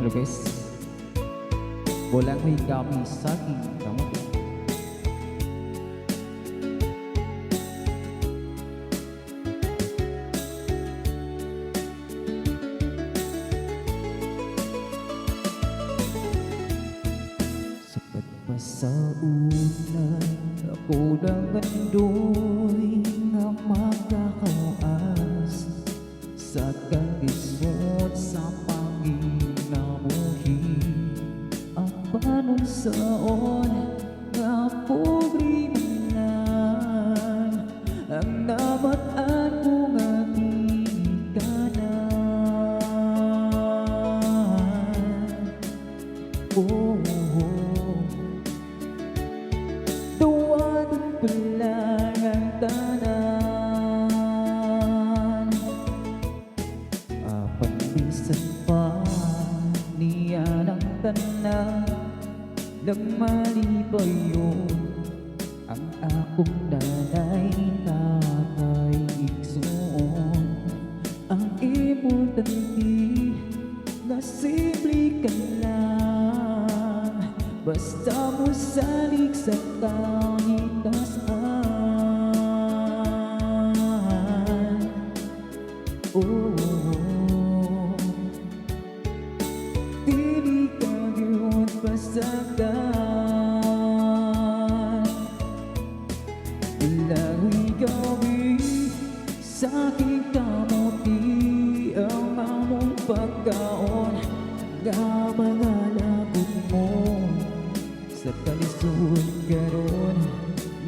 request. Walang may kami sa aking kamot. Sapat pa sa una, ako lang andoy nga magkakawas sa kalisod sa panginamuhi. Ang panunsaon nga pobre man ang namataan ko nga ginikanan. Oh, duwadong pala ang tanan. Pagbisan pa niya ng tanan, nang malibay yun ang akong nanay, tatay, igsoon. Ang importante na simple ka lang, basta mo salig sa kanitasan. Oh, dili ka yun pasagdan. Lawi gawi sa aking kamuti ang among pagkaon, nga mga labot mo sa kalisod karon,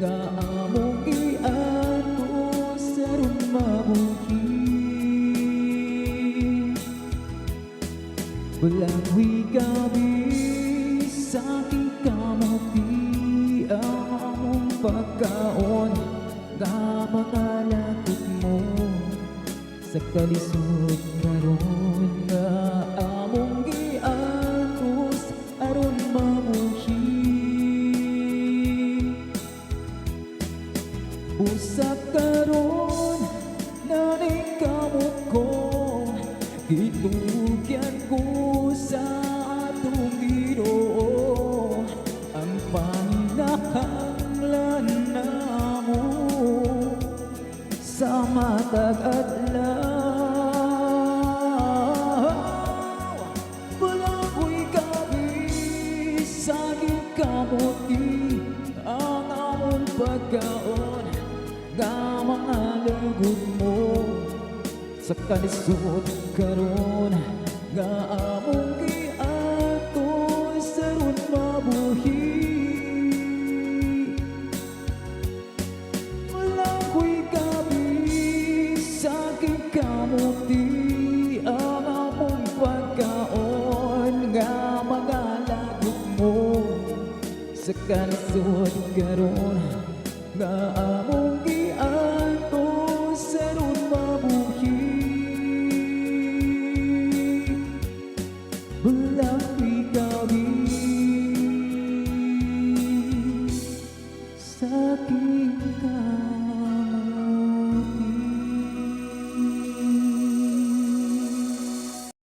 nga among iato sa ron mabuhi. Walang wigabi sa aking kamuti ang among pagkaon, nga mga lakot mo sa kalisod karon, nga among giatos aron mamuhi. Usap karon nanay kamot ko, gitugyan ko sa atong Ginoo ang panginahanglan namo sa matag adlaw. Walang ko'y gabi sa aking kamuti ang among pagkaon, nga mga lagod mo sa kalisod karon, nga among giato sa ron mabuhi. Walang ko'y gabi sa aking kamuti ang among pagkaon, nga mga lagok mo sa kalisod karon, nga among giato